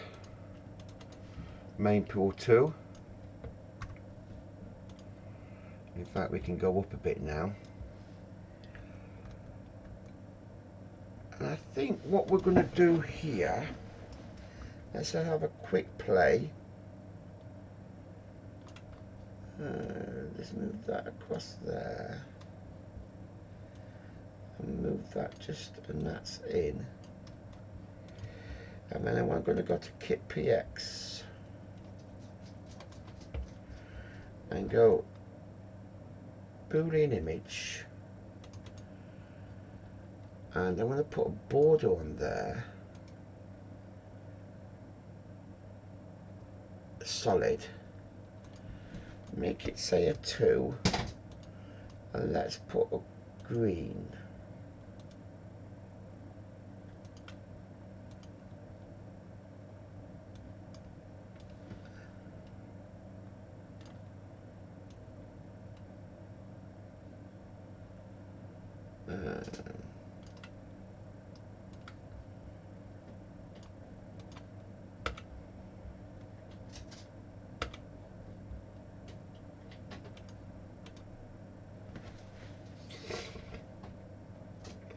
Main pool 2. In fact, we can go up a bit now. And I think what we're going to do here, let's have a quick play. Let's move that across there. And move that just, and that's in. And then I'm going to go to Kit PX and go Boolean image, and I'm going to put a border on there, solid, make it say a 2, and let's put a green.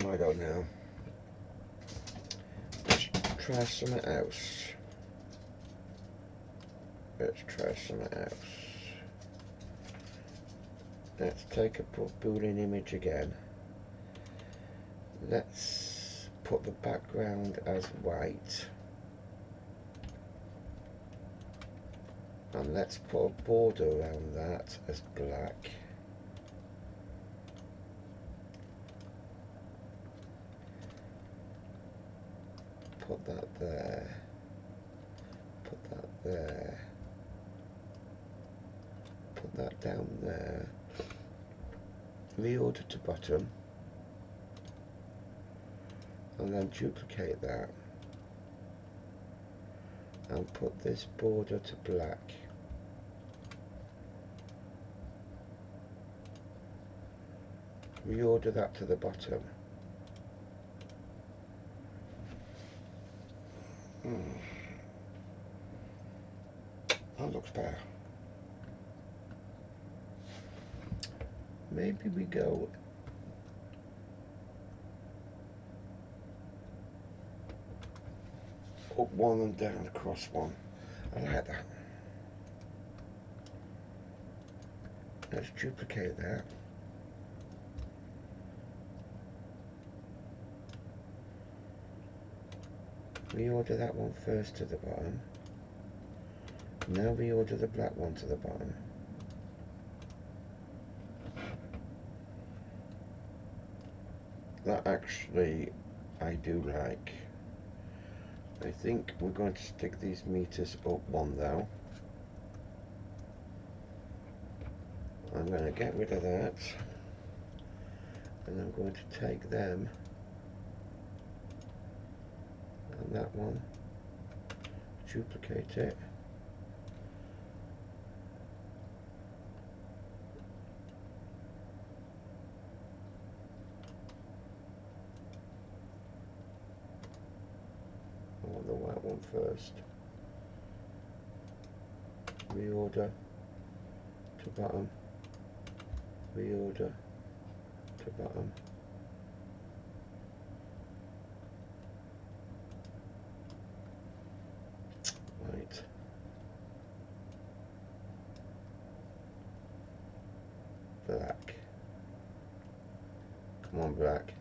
I don't know. Let's try something else. Let's try something else. Let's take a Boolean image again. Let's put the background as white. And let's put a border around that as black. Put that there. Put that there. Put that down there. Reorder to bottom. And then duplicate that. And put this border to black. Reorder that to the bottom. That looks better. Maybe we go up one and down across one. I like that. Let's duplicate that. Reorder that one first to the bottom. Now reorder the black one to the bottom. That actually I do like. I think we're going to stick these meters up one though. I'm going to get rid of that, and I'm going to take them and that one, duplicate it, I want the white one first, reorder to bottom, reorder to bottom, white, black, come on black,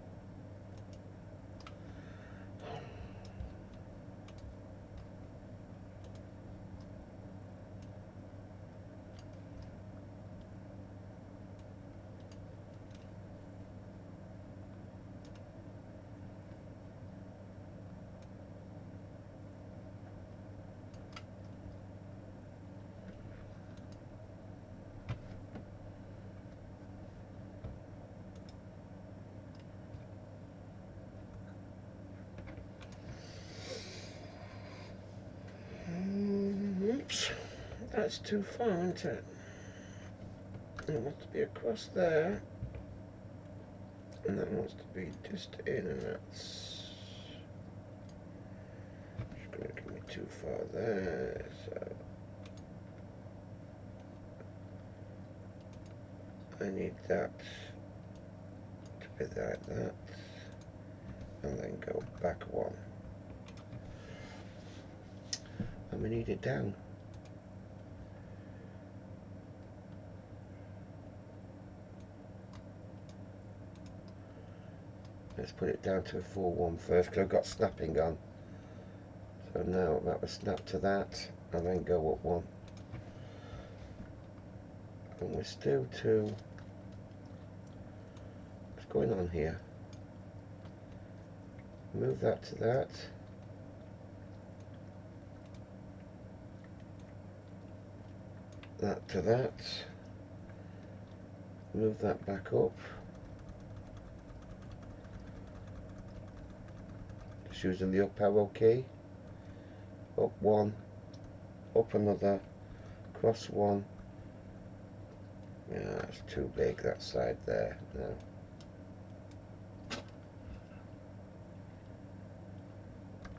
oops, that's too far, isn't it? It wants to be across there, and that wants to be just in, and that's just going to give me too far there, so I need that to be like that, and then go back one, and we need it down. Let's put it down to a 4-1 first, because I've got snapping on. So now that will snap to that, and then go up 1. And we're still 2. What's going on here? Move that to that. That to that. Move that back up. Just using the up arrow key. Up 1, up another, cross 1. Yeah, that's too big, that side there. No.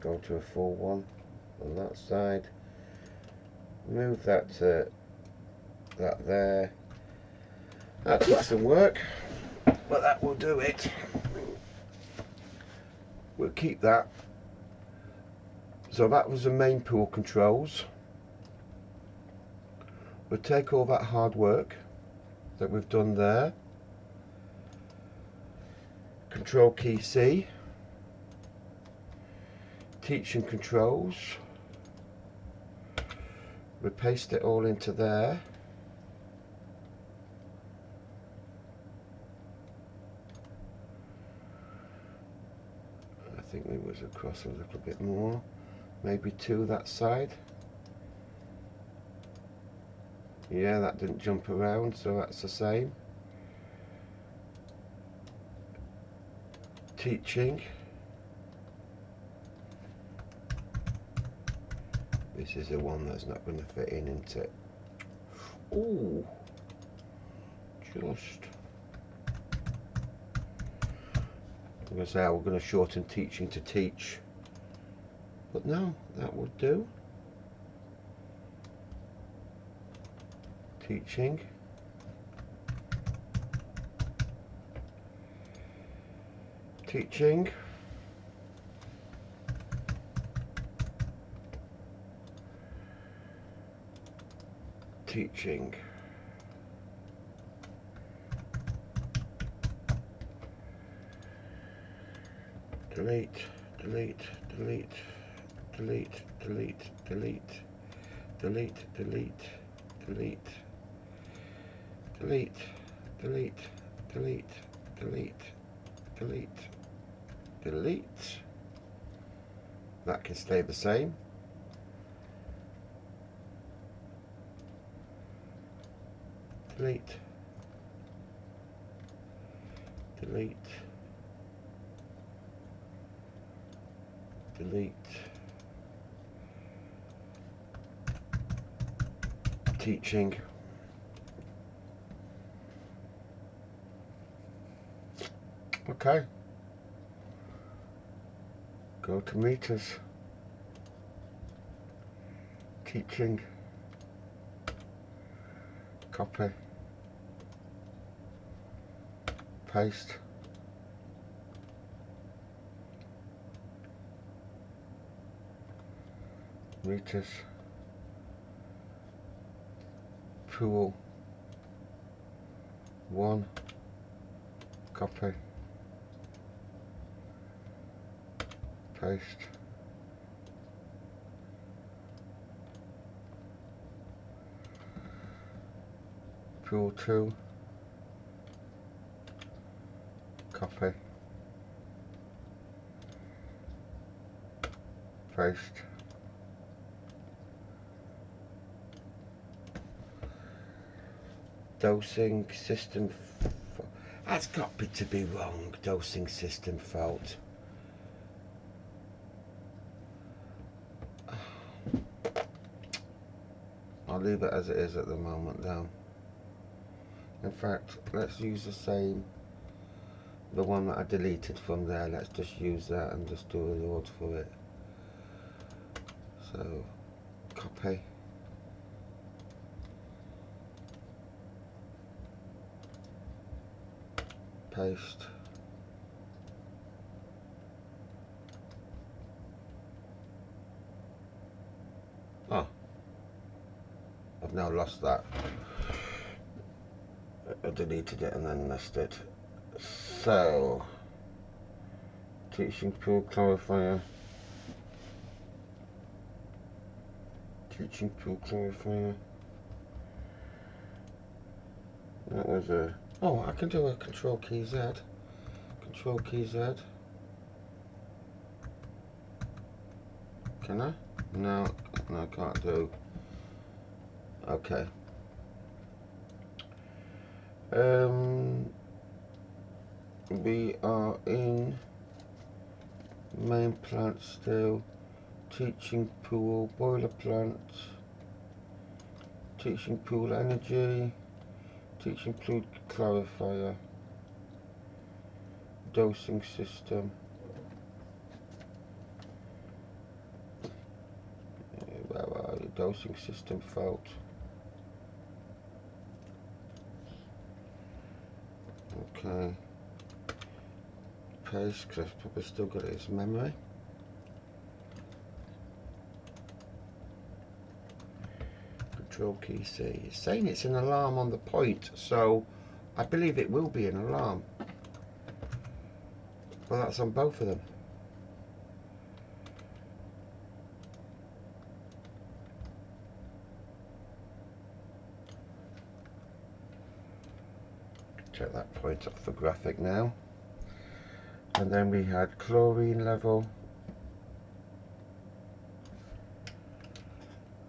Go to a 4-1 on that side. Move that to that there. That took some work, but that will do it. We'll keep that. So that was the main pool controls. We'll take all that hard work that we've done there. Control key C. Teaching controls. We paste it all into there. I think we was across a little bit more. Maybe 2 that side. Yeah, that didn't jump around, so that's the same. Teaching. This is the one that's not going to fit in, isn't it? Ooh, just. I'm going to say we're going to shorten teaching to teach, but no, that would do. Teaching. Teaching. Teaching. Delete, delete, delete, delete, delete, delete, delete, delete, delete, delete, delete, delete, delete, delete, delete. That can stay the same. Delete, delete, delete, teaching. Okay. Go to meters. Teaching. Copy. Paste. Meters. Pool. 1. Copy. Paste. Pool 2. Copy. Paste. Dosing system. That's got to be wrong. Dosing system fault. I'll leave it as it is at the moment now. In fact, let's use the same, the one that I deleted from there. Let's just use that and just do a load for it. So, copy. Paste. Oh, I've now lost that. I deleted it and then missed it. So, Teaching pool clarifier. Teaching pool clarifier. That was a... Oh, I can do a control key Z. Control key Z. Can I? No, I can't do. Okay. We are in main plant still. Teaching pool, boiler plant. Teaching pool energy. Teaching pool clarifier. Dosing system. Where are you? Dosing system fault. Okay. Paste, because I've probably still got it as memory. Control key C. It's saying it's an alarm on the point, so I believe it will be an alarm. Well, that's on both of them. Check that point off the graphic now. And then we had chlorine level.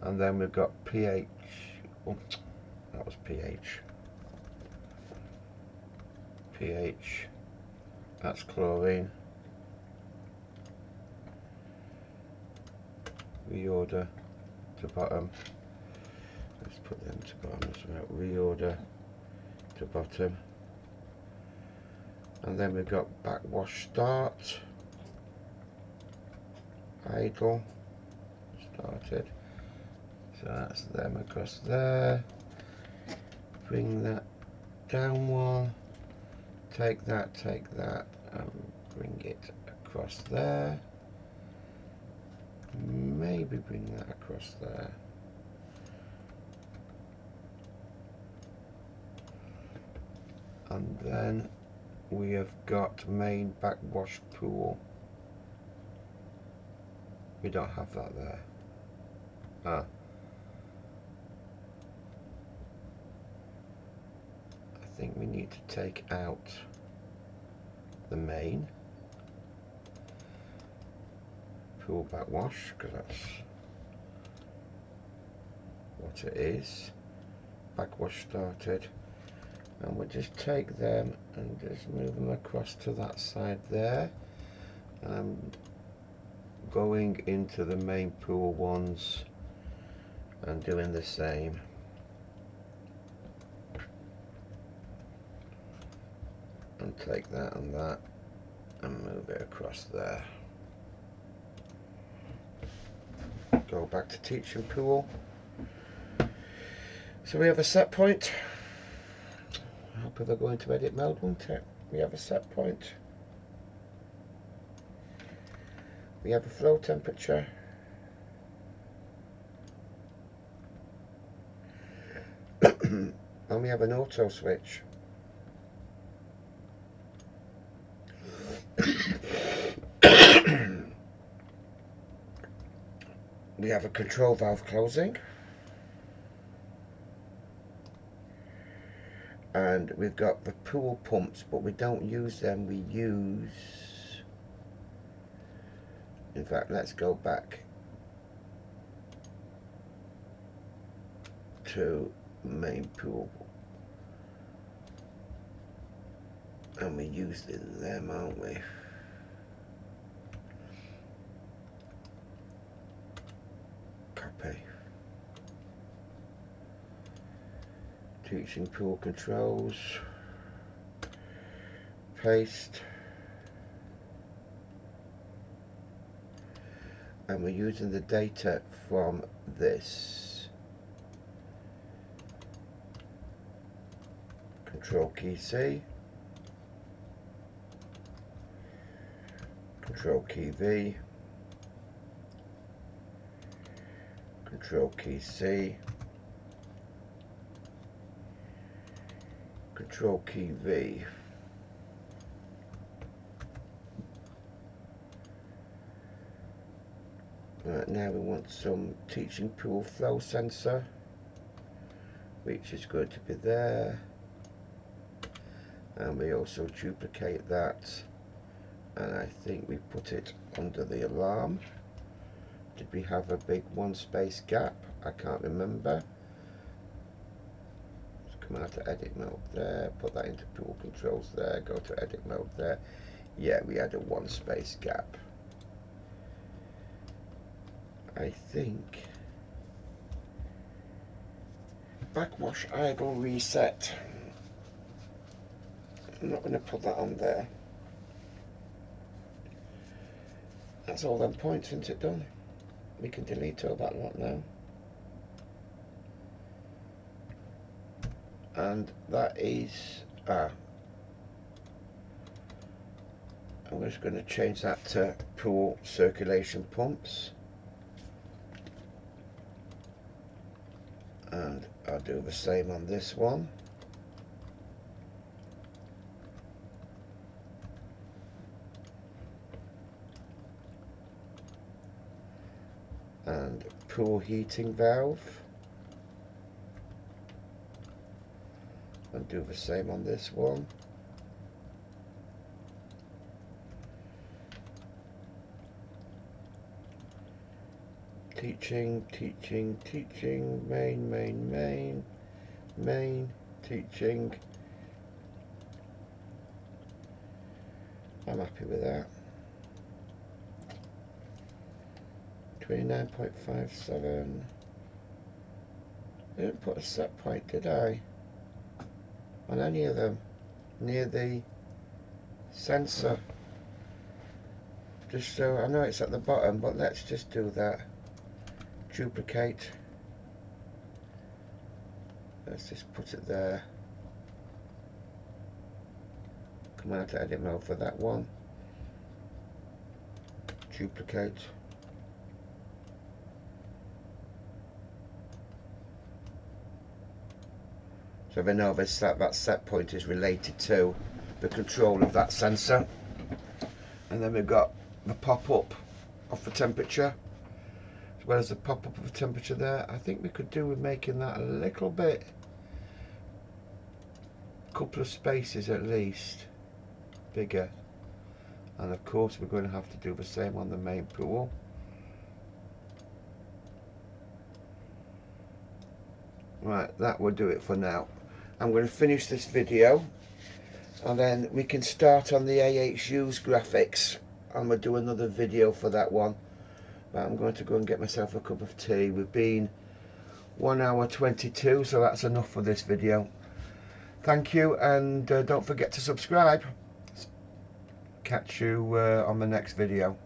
And then we've got pH. Oh, that was pH. pH. That's chlorine. Reorder to bottom. Let's put them to bottom as well. Reorder to bottom. And then we've got backwash start. Idle. Started. So that's them across there. Bring that down one. Take that, and bring it across there. Maybe bring that across there. And then we have got main backwash pool. We don't have that there. Ah. I think we need to take out the main pool backwash, because that's what it is. Backwash started. And we'll just take them and just move them across to that side there. And going into the main pool ones and doing the same. And take that and that and move it across there. Go back to teaching pool. So we have a set point. I hope they're going to edit mode, won't it? We have a set point. We have a flow temperature. And we have an auto switch. We have a control valve closing. And we've got the pool pumps, but we don't use them. We use... In fact, let's go back to main pool. And we use them, aren't we? Copy. Teaching pool controls. Paste. And we're using the data from this. Control key C. Control key V. Control key C. Control key V. Right, now we want some teaching pool flow sensor, which is going to be there, and we also duplicate that, and I think we put it under the alarm. Did we have a big one space gap? I can't remember. Just come out to edit mode there, put that into pool controls there, go to edit mode there. Yeah, we had a one space gap. I think backwash idle reset. I'm not going to put that on there. That's all them points, isn't it, done? We can delete all that lot now. And that is, I'm just going to change that to pool circulation pumps. And I'll do the same on this one. And pool heating valve. And do the same on this one. Teaching, teaching, teaching, main, main, main, main, teaching. I'm happy with that. 29.57. I didn't put a set point, did I? On any of them? Near the sensor. Just so I know it's at the bottom, but let's just do that. Duplicate. Let's just put it there. Come out to edit mode for that one. Duplicate. So we know this, that set point is related to the control of that sensor. And then we've got the pop-up of the temperature, as well as the pop-up of the temperature there. I think we could do with making that a little bit, couple of spaces at least, bigger. And of course we're going to have to do the same on the main pool. Right, that will do it for now. I'm going to finish this video and then we can start on the AHU's graphics, and we'll do another video for that one. But I'm going to go and get myself a cup of tea. We've been 1 hour 22, so that's enough for this video. Thank you, and don't forget to subscribe. Catch you on the next video.